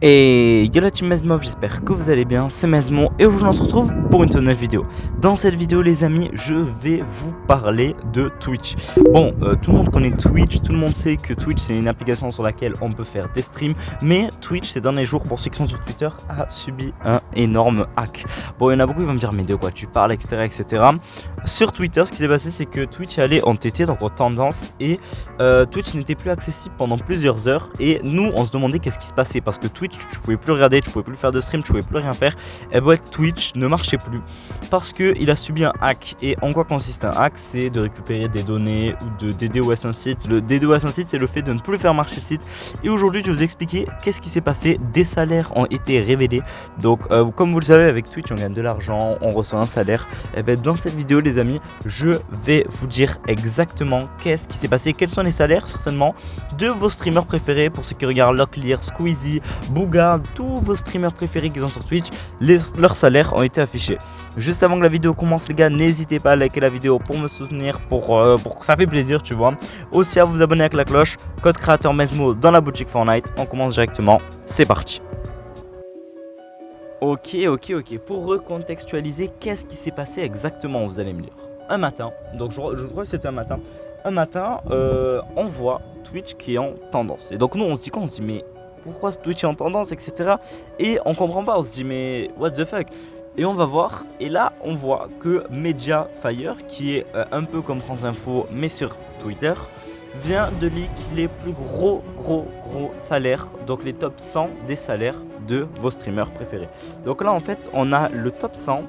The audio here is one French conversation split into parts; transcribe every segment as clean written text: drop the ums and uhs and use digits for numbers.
Et yo la team Mesmo, j'espère que vous allez bien, c'est Mesmo et aujourd'hui on se retrouve pour une nouvelle vidéo. Dans cette vidéo les amis, je vais vous parler de Twitch. Bon, tout le monde connaît Twitch, tout le monde sait que Twitch c'est une application sur laquelle on peut faire des streams. Mais Twitch ces derniers jours, pour ceux qui sont sur Twitter, a subi un énorme hack. Bon, il y en a beaucoup qui vont me dire mais de quoi tu parles, etc. Sur Twitter, ce qui s'est passé c'est que Twitch allait en TT, donc en tendance, et Twitch n'était plus accessible pendant plusieurs heures. Et nous on se demandait qu'est-ce qui se passait parce que Twitch tu pouvais plus regarder, tu pouvais plus faire de stream, tu pouvais plus rien faire. Et bah Twitch ne marchait plus parce que il a subi un hack. Et en quoi consiste un hack? C'est de récupérer des données ou de DDoS un site. Le DDoS un site, c'est le fait de ne plus faire marcher le site. Et aujourd'hui je vais vous expliquer qu'est-ce qui s'est passé. Des salaires ont été révélés. Donc comme vous le savez, avec Twitch on gagne de l'argent, on reçoit un salaire. Et ben dans cette vidéo les amis, je vais vous dire exactement qu'est-ce qui s'est passé, quels sont les salaires certainement de vos streamers préférés. Pour ceux qui regardent Locklear, Squeezie, Booga, tous vos streamers préférés qui sont sur Twitch, leurs salaires ont été affichés. Juste avant que la vidéo commence les gars, n'hésitez pas à liker la vidéo pour me soutenir, pour que ça fait plaisir tu vois. Aussi à vous abonner avec la cloche, code créateur Mesmo dans la boutique Fortnite. On commence directement, c'est parti. Ok, pour recontextualiser, qu'est-ce qui s'est passé exactement, vous allez me dire. Un matin, donc je crois que c'était un matin, on voit Twitch qui est en tendance. Et donc nous on se dit quoi? On se dit mais pourquoi ce Twitch est en tendance, etc. Et on comprend pas, on se dit mais what the fuck. Et on va voir, et là on voit que Mediafire, qui est un peu comme France Info mais sur Twitter, vient de leak les plus gros salaires, donc les top 100 des salaires de vos streamers préférés. Donc là en fait on a le top 100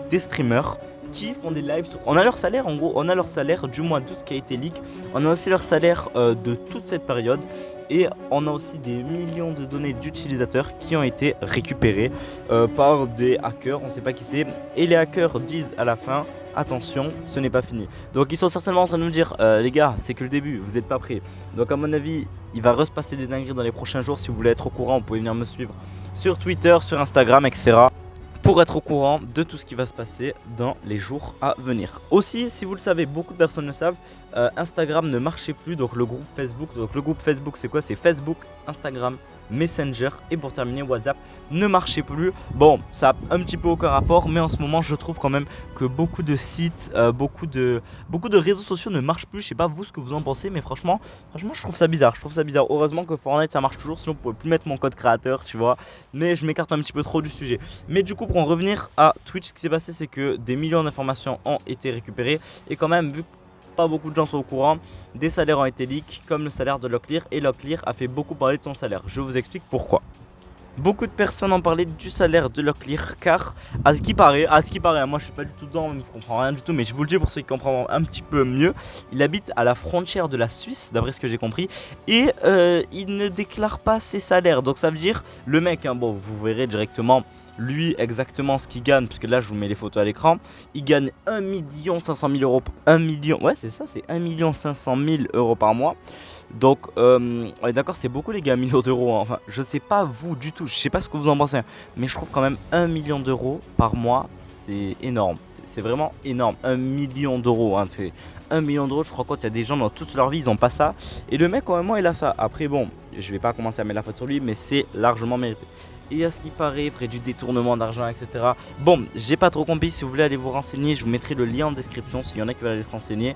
des streamers qui font des lives. On a leur salaire, en gros on a leur salaire du mois d'août qui a été leak. On a aussi leur salaire de toute cette période. Et on a aussi des millions de données d'utilisateurs qui ont été récupérées par des hackers, on ne sait pas qui c'est. Et les hackers disent à la fin, attention, ce n'est pas fini. Donc ils sont certainement en train de nous dire, les gars, c'est que le début, vous n'êtes pas prêts. Donc à mon avis, il va se passer des dingueries dans les prochains jours. Si vous voulez être au courant, vous pouvez venir me suivre sur Twitter, sur Instagram, etc. pour être au courant de tout ce qui va se passer dans les jours à venir. Aussi, si vous le savez, beaucoup de personnes le savent, Instagram ne marchait plus, donc le groupe Facebook. Donc le groupe Facebook, c'est quoi? C'est Facebook, Instagram, Messenger et pour terminer WhatsApp ne marchait plus. Bon, ça a un petit peu aucun rapport, mais en ce moment je trouve quand même que beaucoup de sites, beaucoup de réseaux sociaux ne marchent plus. Je sais pas vous ce que vous en pensez, mais franchement je trouve ça bizarre. Heureusement que Fortnite ça marche toujours, sinon vous pouvez plus mettre mon code créateur, tu vois. Mais je m'écarte un petit peu trop du sujet. Mais du coup, pour en revenir à Twitch, ce qui s'est passé, c'est que des millions d'informations ont été récupérées et quand même vu que pas beaucoup de gens sont au courant, des salaires ont été leaks comme le salaire de Locklear, et Locklear a fait beaucoup parler de son salaire. Je vous explique pourquoi. Beaucoup de personnes ont parlé du salaire de Locklear car à ce qui paraît, moi je suis pas du tout dedans, je comprends rien du tout, mais je vous le dis pour ceux qui comprennent un petit peu mieux, il habite à la frontière de la Suisse d'après ce que j'ai compris, et il ne déclare pas ses salaires. Donc ça veut dire le mec, hein, bon vous verrez directement lui exactement ce qu'il gagne, puisque là je vous mets les photos à l'écran. Il gagne 1 500 000 euros, 1 million, ouais c'est ça, c'est 1 500 000 euros par mois. Donc on est d'accord, c'est beaucoup les gars, 1 million d'euros, hein. Enfin je sais pas vous du tout, je sais pas ce que vous en pensez, hein, mais je trouve quand même 1 million d'euros par mois, c'est énorme, c'est vraiment énorme. 1 million d'euros, hein, c'est 1 million d'euros, je crois qu'il y a des gens dans toute leur vie ils ont pas ça, et le mec quand même il a ça. Après bon, je vais pas commencer à mettre la faute sur lui, mais c'est largement mérité. Et à ce qui paraît, il ferait du détournement d'argent, etc. Bon, j'ai pas trop compris, si vous voulez aller vous renseigner, je vous mettrai le lien en description s'il y en a qui veulent aller se renseigner.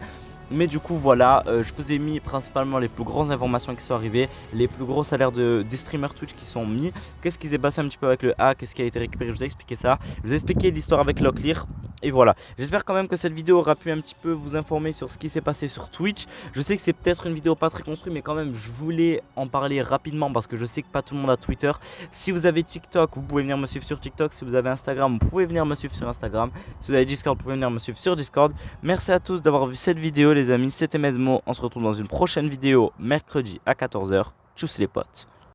Mais du coup voilà, je vous ai mis principalement les plus grosses informations qui sont arrivées, les plus gros salaires des streamers Twitch qui sont mis. Qu'est-ce qui s'est passé un petit peu avec le hack, qu'est-ce qui a été récupéré, je vous ai expliqué ça. Je vous ai expliqué l'histoire avec Locklear. Et voilà, j'espère quand même que cette vidéo aura pu un petit peu vous informer sur ce qui s'est passé sur Twitch. Je sais que c'est peut-être une vidéo pas très construite, mais quand même je voulais en parler rapidement parce que je sais que pas tout le monde a Twitter. Si vous avez TikTok, vous pouvez venir me suivre sur TikTok. Si vous avez Instagram, vous pouvez venir me suivre sur Instagram. Si vous avez Discord, vous pouvez venir me suivre sur Discord. Merci à tous d'avoir vu cette vidéo les amis, c'était Mesmo. On se retrouve dans une prochaine vidéo mercredi à 14 h. Tchuss les potes.